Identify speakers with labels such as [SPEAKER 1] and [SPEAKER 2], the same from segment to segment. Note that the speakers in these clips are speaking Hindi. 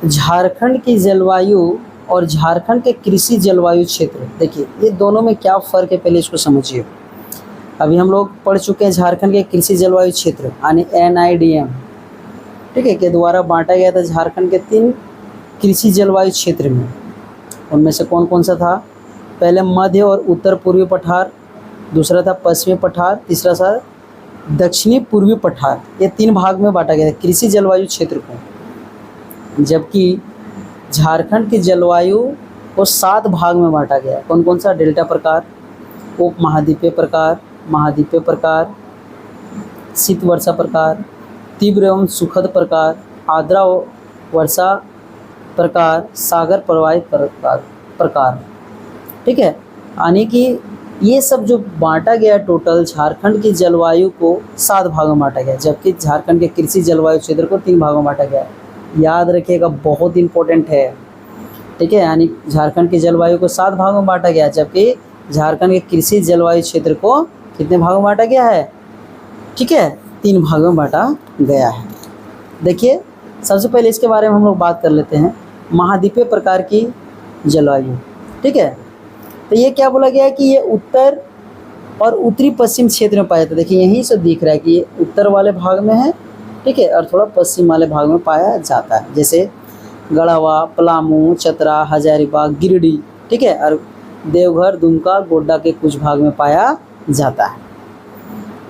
[SPEAKER 1] झारखंड की जलवायु और झारखंड के कृषि जलवायु क्षेत्र, देखिए ये दोनों में क्या फ़र्क है, पहले इसको समझिए। अभी हम लोग पढ़ चुके हैं झारखंड के कृषि जलवायु क्षेत्र यानी NIDM, ठीक है, के द्वारा बांटा गया था झारखंड के 3 कृषि जलवायु क्षेत्र में। उनमें से कौन कौन सा था? पहले मध्य और उत्तर पूर्वी पठार, दूसरा था पश्चिमी पठार, तीसरा था दक्षिणी पूर्वी पठार। ये 3 भाग में बांटा गया था कृषि जलवायु क्षेत्र को, जबकि झारखंड की जलवायु को 7 भाग में बांटा गया। कौन कौन सा? डेल्टा प्रकार, उप महाद्वीपीय प्रकार, महाद्वीपीय प्रकार, शीत वर्षा प्रकार, तीव्र एवं सुखद प्रकार, आर्द्रा वर्षा प्रकार, सागर प्रवाहित प्रकार। ठीक है, यानी कि ये सब जो बांटा गया टोटल झारखंड की जलवायु को 7 भागों में बांटा गया, जबकि झारखंड के कृषि जलवायु क्षेत्र को 3 भागों में बांटा गया। याद रखिएगा, बहुत इंपॉर्टेंट है। ठीक है, यानी झारखंड की जलवायु को 7 भागों में बांटा गया, जबकि झारखंड के कृषि जलवायु क्षेत्र को कितने भागों में बांटा गया है? ठीक है, 3 भागों में बांटा गया है। देखिए, सबसे पहले इसके बारे में हम लोग बात कर लेते हैं, महाद्वीपीय प्रकार की जलवायु। ठीक है, तो ये क्या बोला गया है कि ये उत्तर और उत्तरी पश्चिम क्षेत्र में पाया जाता है। देखिए यहीं से दिख रहा है कि ये उत्तर वाले भाग में है, ठीक है, और थोड़ा पश्चिम वाले भाग में पाया जाता है, जैसे गढ़वा, पलामू, चतरा, हजारीबाग, गिरिडीह, ठीक है, और देवघर, दुमका, गोड्डा के कुछ भाग में पाया जाता है।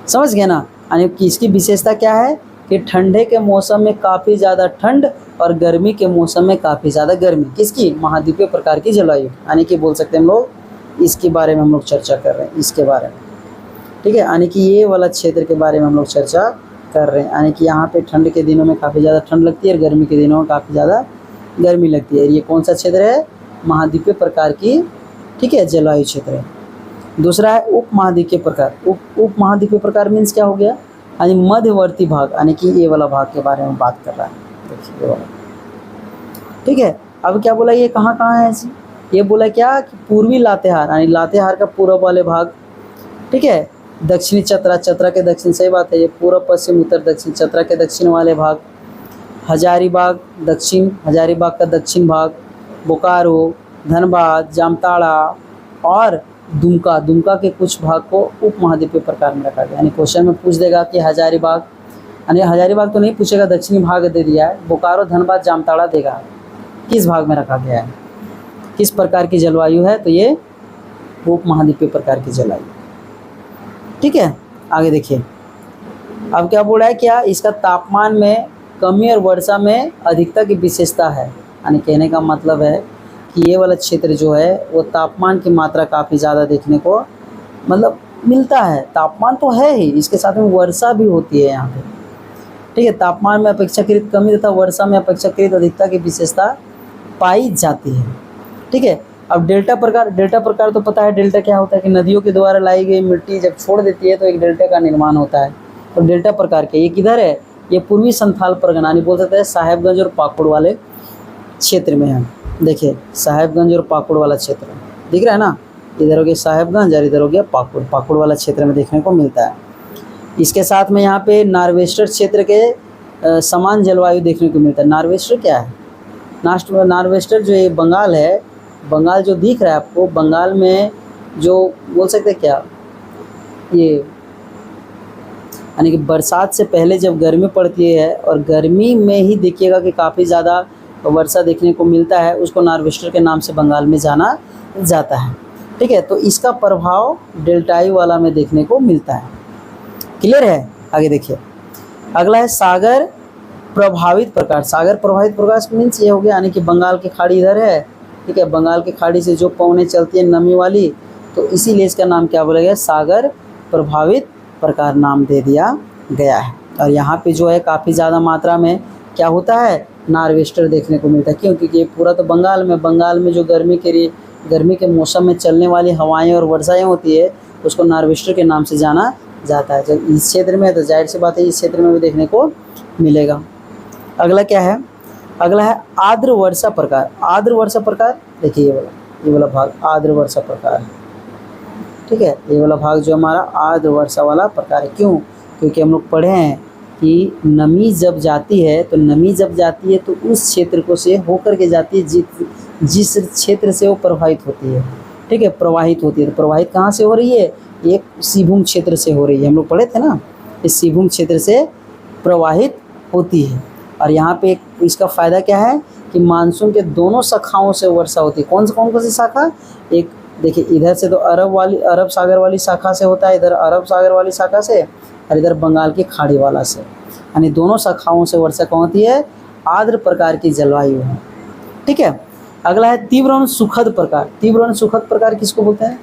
[SPEAKER 1] समझ गए ना? यानी कि इसकी विशेषता क्या है कि ठंडे के मौसम में काफ़ी ज़्यादा ठंड और गर्मी के मौसम में काफ़ी ज़्यादा गर्मी। किसकी? महाद्वीपीय प्रकार की जलवायु, यानी कि बोल सकते हैं हम लोग इसके बारे में हम लोग चर्चा कर रहे हैं, इसके बारे में। ठीक है, यानी कि ये वाला क्षेत्र के बारे में हम लोग चर्चा कर रहे हैं, यानी कि यहाँ पे ठंड के दिनों में काफ़ी ज़्यादा ठंड लगती है और गर्मी के दिनों में काफ़ी ज़्यादा गर्मी लगती है। ये कौन सा क्षेत्र है? महाद्वीपीय प्रकार की, ठीक है, जलवायु क्षेत्र है। दूसरा है उप महाद्वीपीय प्रकार। उप महाद्वीपीय प्रकार मीन्स क्या हो गया? यानी मध्यवर्ती भाग, यानी कि ये वाला भाग के बारे में बात कर रहा है। देखिए ये वाला, ठीक है। अब क्या बोला, ये कहाँ कहाँ है ऐसी? ये बोला क्या कि पूर्वी लातेहार, यानी लातेहार का पूर्व वाले भाग, ठीक है, दक्षिणी चतरा, चतरा के दक्षिण, सही बात है, ये पूर्व पश्चिम उत्तर दक्षिण, चतरा के दक्षिण वाले भाग, हजारीबाग दक्षिण, हजारीबाग का दक्षिण भाग, बोकारो, धनबाद, जामताड़ा और दुमका, दुमका के कुछ भाग को उप महाद्वीपीय प्रकार में रखा गया। यानी क्वेश्चन में पूछ देगा कि हजारीबाग, यानी हजारीबाग तो नहीं पूछेगा, दक्षिणी भाग दे दिया है, बोकारो, धनबाद, जामताड़ा देगा, किस भाग में रखा गया है, किस प्रकार की जलवायु है? तो ये उप महाद्वीपीय प्रकार की जलवायु। ठीक है, आगे देखिए, अब क्या बोल रहा है, क्या इसका तापमान में कमी और वर्षा में अधिकता की विशेषता है। यानी कहने का मतलब है कि ये वाला क्षेत्र जो है वो तापमान की मात्रा काफ़ी ज़्यादा देखने को मतलब मिलता है। तापमान तो है ही, इसके साथ में वर्षा भी होती है यहाँ पे। ठीक है, तापमान में अपेक्षाकृत कमी तथा वर्षा में अपेक्षाकृत अधिकता की विशेषता पाई जाती है। ठीक है, अब डेल्टा प्रकार, डेल्टा प्रकार तो पता है डेल्टा क्या होता है कि नदियों के द्वारा लाई गई मिट्टी जब छोड़ देती है तो एक डेल्टा का निर्माण होता है। तो डेल्टा प्रकार के ये किधर है? ये पूर्वी संथाल परगना, बोल सकते हैं साहेबगंज और पाकुड़ वाले क्षेत्र में है। देखिए साहेबगंज और पाकुड़ वाला क्षेत्र दिख रहा है ना, इधर हो गया साहेबगंज और इधर हो गया पाकुड़, पाकुड़ वाला क्षेत्र में देखने को मिलता है। इसके साथ में यहाँ पे नार्वेस्टर क्षेत्र के समान जलवायु देखने को मिलता है। नार्वेस्टर क्या है? नार्वेस्टर जो ये बंगाल है, बंगाल जो दिख रहा है आपको, बंगाल में जो बोल सकते हैं क्या, ये यानी कि बरसात से पहले जब गर्मी पड़ती है और गर्मी में ही देखिएगा कि काफ़ी ज़्यादा वर्षा देखने को मिलता है, उसको नार्वेस्टर के नाम से बंगाल में जाना जाता है। ठीक है, तो इसका प्रभाव डेल्टाई वाला में देखने को मिलता है। क्लियर है? आगे देखिए, अगला है सागर प्रभावित प्रकार। सागर प्रभावित प्रकार मीन्स ये हो गया, यानी कि बंगाल की खाड़ी इधर है, ठीक है, बंगाल की खाड़ी से जो पवनें चलती है नमी वाली, तो इसीलिए इसका नाम क्या बोला गया? सागर प्रभावित प्रकार नाम दे दिया गया है। और यहाँ पे जो है काफ़ी ज़्यादा मात्रा में क्या होता है? नार्वेस्टर देखने को मिलता है। क्यों? क्योंकि पूरा तो बंगाल में जो गर्मी के मौसम में चलने वाली हवाएं और वर्षाएं होती है, उसको नार्वेस्टर के नाम से जाना जाता है। जब इस क्षेत्र में है तो जाहिर सी बात है इस क्षेत्र में भी देखने को मिलेगा। अगला क्या है? अगला है आर्द्र वर्षा प्रकार। आर्द्र वर्षा प्रकार देखिए, ये वाला भाग आर्द्र वर्षा प्रकार है। ठीक है, ये वाला भाग जो हमारा आर्द्र वर्षा वाला प्रकार है। क्यों? क्योंकि हम लोग पढ़े हैं कि नमी जब जाती है तो उस क्षेत्र को से होकर के जाती है जिस क्षेत्र से वो प्रवाहित होती है। ठीक है, प्रवाहित होती है। तो प्रवाहित कहाँ से हो रही है? ये सिंहभूम क्षेत्र से हो रही है। हम लोग पढ़े थे ना, इस सिंहभूम क्षेत्र से प्रवाहित होती है। और यहाँ पे इसका फ़ायदा क्या है कि मानसून के दोनों शाखाओं से वर्षा होती है। कौन सी शाखा? एक देखिए, इधर से तो अरब सागर वाली शाखा से होता है, इधर अरब सागर वाली शाखा से, और इधर बंगाल की खाड़ी वाला से, यानी दोनों शाखाओं से वर्षा कौन होती है? आर्द्र प्रकार की जलवायु है। ठीक है, अगला है तीव्र एवं सुखद प्रकार। तीव्र एवं सुखद प्रकार किसको बोलते हैं?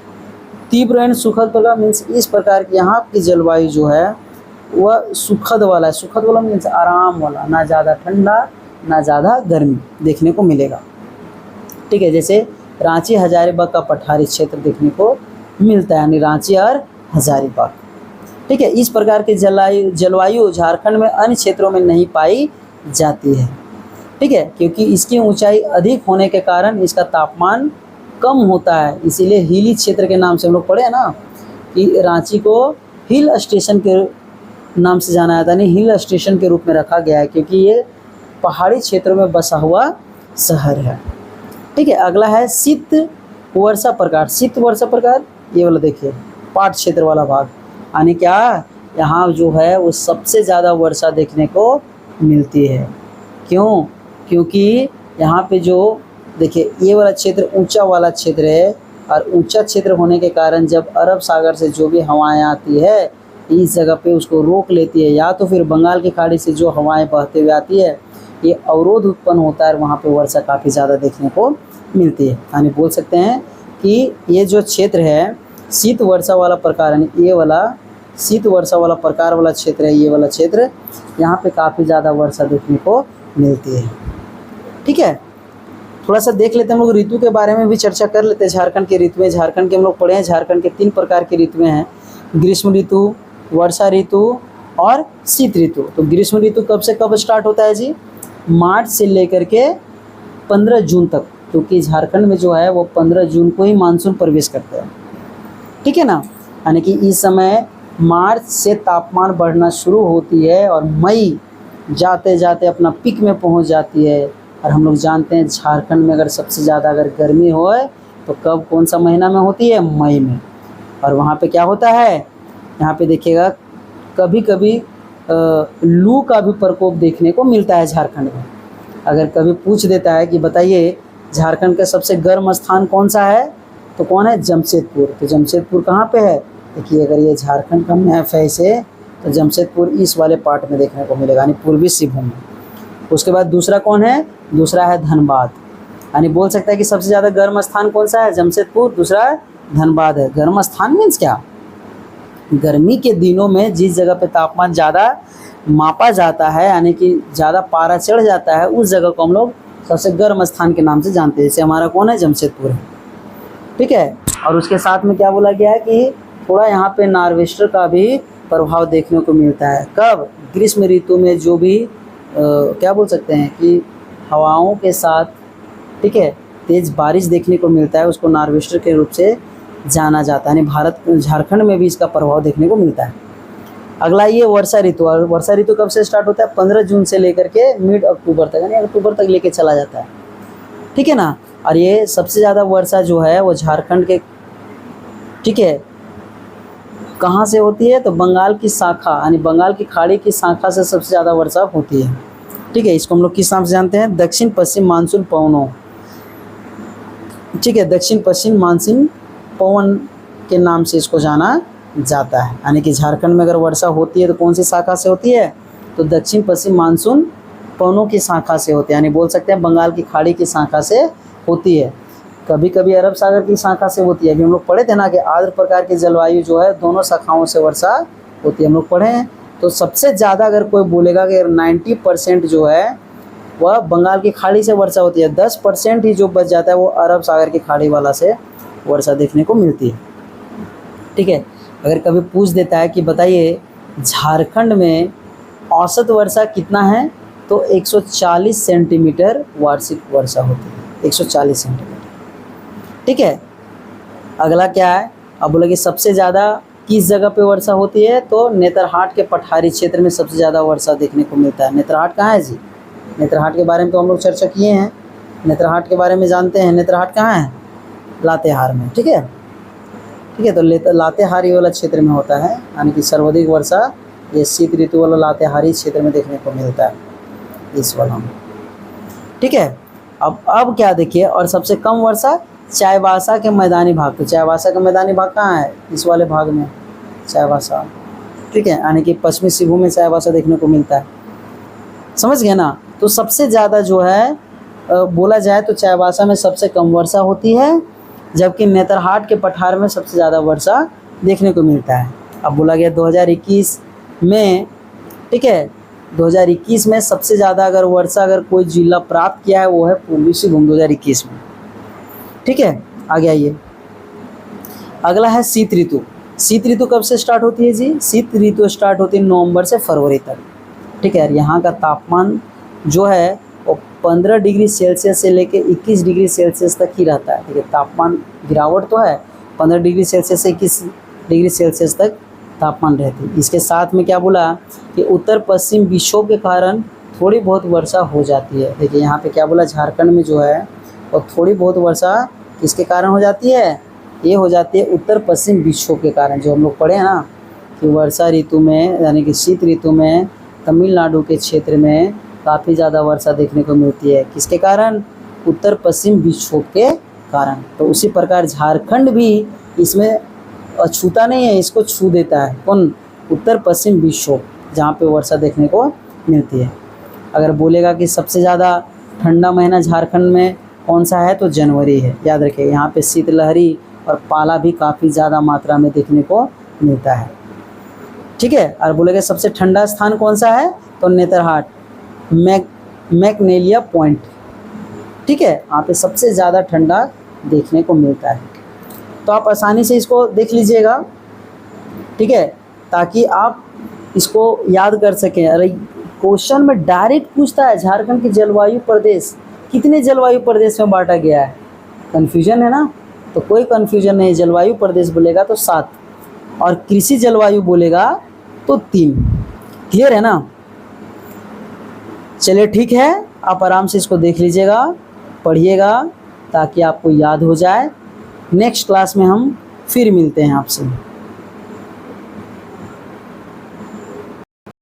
[SPEAKER 1] तीव्र एवं सुखद प्रकार मीन्स इस प्रकार की यहाँ की जलवायु जो है वह सुखद वाला है। सुखद वाला मीन्स आराम वाला, ना ज़्यादा ठंडा ना ज़्यादा गर्मी देखने को मिलेगा। ठीक है, जैसे रांची हजारीबाग का पठारी क्षेत्र देखने को मिलता है, यानी रांची और हजारीबाग। ठीक है, इस प्रकार की जलवायु झारखंड में अन्य क्षेत्रों में नहीं पाई जाती है। ठीक है, क्योंकि इसकी ऊंचाई अधिक होने के कारण इसका तापमान कम होता है, इसीलिए हिली क्षेत्र के नाम से हम लोग पढ़े हैं ना कि रांची को हिल स्टेशन के नाम से जाना जाता है, नहीं हिल स्टेशन के रूप में रखा गया है क्योंकि ये पहाड़ी क्षेत्रों में बसा हुआ शहर है। ठीक है, अगला है शीत वर्षा प्रकार। शीत वर्षा प्रकार ये वाला देखिए, पाट क्षेत्र वाला भाग, यानी क्या यहाँ जो है वो सबसे ज़्यादा वर्षा देखने को मिलती है। क्यों? क्योंकि यहाँ पे जो देखिए ये वाला क्षेत्र ऊंचा वाला क्षेत्र है, और ऊंचा क्षेत्र होने के कारण जब अरब सागर से जो भी हवाएं आती है इस जगह पे उसको रोक लेती है, या तो फिर बंगाल की खाड़ी से जो हवाएं बहते हुए आती है ये अवरोध उत्पन्न होता है, वहाँ पे वर्षा काफ़ी ज़्यादा देखने को मिलती है। यानी बोल सकते हैं कि ये जो क्षेत्र है शीत वर्षा वाला प्रकार, यानी ये वाला शीत वर्षा वाला प्रकार वाला क्षेत्र है, ये वाला क्षेत्र यहाँ पे काफ़ी ज़्यादा वर्षा देखने को मिलती है। ठीक है, थोड़ा सा देख लेते हैं हम लोग ऋतु के बारे में भी चर्चा कर लेते हैं। झारखंड के ऋतुएं, झारखंड के हम लोग पढ़े हैं, झारखंड के 3 प्रकार की ऋतुएं हैं, ग्रीष्म ऋतु, वर्षा ऋतु और शीत ऋतु। तो ग्रीष्म ऋतु कब से कब स्टार्ट होता है जी? मार्च से लेकर के 15 जून तक, क्योंकि झारखंड में जो है वो 15 जून को ही मानसून प्रवेश करता है। ठीक है ना, यानी कि इस समय मार्च से तापमान बढ़ना शुरू होती है और मई जाते जाते अपना पीक में पहुंच जाती है। और हम लोग जानते हैं झारखंड में अगर सबसे ज़्यादा अगर गर्मी हो तो कब कौन सा महीना में होती है? मई में। और वहाँ पे क्या होता है, यहाँ पे देखिएगा कभी कभी लू का भी प्रकोप देखने को मिलता है झारखंड में। अगर कभी पूछ देता है कि बताइए झारखंड का सबसे गर्म स्थान कौन सा है, तो कौन है? जमशेदपुर। तो जमशेदपुर कहाँ पे है? देखिए अगर ये झारखंड का मैप है इसे, तो जमशेदपुर इस वाले पार्ट में देखने को मिलेगा, यानी पूर्वी सिंहभूम में। उसके बाद दूसरा कौन है? दूसरा है धनबाद। यानी बोल सकता है कि सबसे ज़्यादा गर्म स्थान कौन सा है? जमशेदपुर। दूसरा धनबाद है। गर्म स्थान मीन्स क्या? गर्मी के दिनों में जिस जगह पे तापमान ज़्यादा मापा जाता है, यानी कि ज़्यादा पारा चढ़ जाता है, उस जगह को हम लोग सबसे गर्म स्थान के नाम से जानते हैं। जैसे हमारा कौन है? जमशेदपुर है। ठीक है, और उसके साथ में क्या बोला गया है कि थोड़ा यहाँ पे नॉर्वेस्टर का भी प्रभाव देखने को मिलता है। कब? ग्रीष्म ऋतु में जो भी क्या बोल सकते हैं कि हवाओं के साथ, ठीक है, तेज़ बारिश देखने को मिलता है, उसको नॉर्वेस्टर के रूप से जाना जाता है। यानी झारखंड में भी इसका प्रभाव देखने को मिलता है। अगला ये वर्षा ऋतु। और वर्षा ऋतु कब से स्टार्ट होता है? 15 जून से लेकर के मिड अक्टूबर तक, यानी अक्टूबर तक लेके चला जाता है। ठीक है ना, और ये सबसे ज़्यादा वर्षा जो है वो झारखंड के, ठीक है, कहाँ से होती है? तो बंगाल की शाखा, यानी बंगाल की खाड़ी की शाखा से सबसे ज़्यादा वर्षा होती है। ठीक है, इसको हम लोग किस नाम से जानते हैं? दक्षिण पश्चिम मानसून पवनों। ठीक है, दक्षिण पश्चिम मानसून पवन के नाम से इसको जाना जाता है। यानी कि झारखंड में अगर वर्षा होती है तो कौन सी शाखा से होती है? तो दक्षिण पश्चिम मानसून पवनों की शाखा से होती है, यानी बोल सकते हैं बंगाल की खाड़ी की शाखा से होती है। कभी कभी अरब सागर की शाखा से होती है। अभी हम लोग पढ़े थे ना कि आर्द्र प्रकार की जलवायु जो है दोनों शाखाओं से वर्षा होती है, हम लोग पढ़े हैं। तो सबसे ज़्यादा अगर कोई बोलेगा कि 90% जो है वह बंगाल की खाड़ी से वर्षा होती है, 10% ही जो बच जाता है वो अरब सागर की खाड़ी वाला से वर्षा देखने को मिलती है। ठीक है, अगर कभी पूछ देता है कि बताइए झारखंड में औसत वर्षा कितना है, तो 140 सेंटीमीटर वार्षिक वर्षा होती है, 140 सेंटीमीटर। ठीक है, अगला क्या है? अब बोले कि सबसे ज़्यादा किस जगह पे वर्षा होती है, तो नेतरहाट के पठारी क्षेत्र में सबसे ज़्यादा वर्षा देखने को मिलता है। नेतरहाट कहाँ है जी? नेतरहाट के बारे में तो हम लोग चर्चा किए हैं, नेतरहाट के बारे में जानते हैं। नेतरहाट कहाँ है? लातेहार में, ठीक है। ठीक है, तो लातेहार ये वाला क्षेत्र में होता है, यानी कि सर्वाधिक वर्षा ये शीत ऋतु वाला लातेहारी क्षेत्र में देखने को मिलता है, इस वाला में, ठीक है। अब क्या देखिए, और सबसे कम वर्षा चाईबासा के मैदानी भाग। तो चाईबासा का मैदानी भाग कहाँ है? इस वाले भाग में चाईबासा, ठीक है, यानी कि पश्चिमी सिंहभूम में चाईबासा देखने को मिलता है। समझ गए ना? तो सबसे ज़्यादा जो है बोला जाए तो चाईबासा में सबसे कम वर्षा होती है, जबकि नेतरहाट के पठार में सबसे ज़्यादा वर्षा देखने को मिलता है। अब बोला गया 2021 में, ठीक है, 2021 में सबसे ज़्यादा अगर वर्षा अगर कोई जिला प्राप्त किया है वो है पूर्वी सिंहभूम 2021 में, ठीक है। आगे आइए, अगला है शीत ऋतु। शीत ऋतु कब से स्टार्ट होती है जी? शीत ऋतु स्टार्ट होती है नवंबर से फरवरी तक, ठीक है। यहाँ का तापमान जो है वो 15 डिग्री सेल्सियस से लेके 21 डिग्री सेल्सियस तक ही रहता है, ठीक है। तापमान गिरावट तो है, 15 डिग्री सेल्सियस से 21 डिग्री सेल्सियस तक तापमान रहती है। इसके साथ में क्या बोला कि उत्तर पश्चिम विक्षोभ के कारण थोड़ी बहुत वर्षा हो जाती है। देखिए यहाँ पे क्या बोला, झारखंड में जो है और थोड़ी बहुत वर्षा किसके कारण हो जाती है? ये हो जाती है उत्तर पश्चिम विक्षोभ के कारण, जो हम लोग पढ़े हैं ना कि वर्षा ऋतु में यानी कि शीत ऋतु में तमिलनाडु के क्षेत्र में काफ़ी ज़्यादा वर्षा देखने को मिलती है। किसके कारण? उत्तर पश्चिम विक्षोभ के कारण। तो उसी प्रकार झारखंड भी इसमें छूता नहीं है, इसको छू देता है। कौन? उत्तर पश्चिम विक्षोभ, जहाँ पे वर्षा देखने को मिलती है। अगर बोलेगा कि सबसे ज़्यादा ठंडा महीना झारखंड में कौन सा है, तो जनवरी है। याद रखिए, यहाँ पे शीतलहरी और पाला भी काफ़ी ज़्यादा मात्रा में देखने को मिलता है, ठीक है। और बोलेगा सबसे ठंडा स्थान कौन सा है, तो नेतरहाट, मैकनेलिया पॉइंट, ठीक है, यहाँ पे सबसे ज़्यादा ठंडा देखने को मिलता है। तो आप आसानी से इसको देख लीजिएगा, ठीक है, ताकि आप इसको याद कर सकें। अरे क्वेश्चन में डायरेक्ट पूछता है झारखंड के जलवायु प्रदेश कितने जलवायु प्रदेश में बांटा गया है। कन्फ्यूजन है ना? तो कोई कन्फ्यूजन नहीं, जलवायु प्रदेश बोलेगा तो 7 और कृषि जलवायु बोलेगा तो 3। क्लियर है ना? चलिए ठीक है, आप आराम से इसको देख लीजिएगा, पढ़िएगा ताकि आपको याद हो जाए। नेक्स्ट क्लास में हम फिर मिलते हैं आपसे।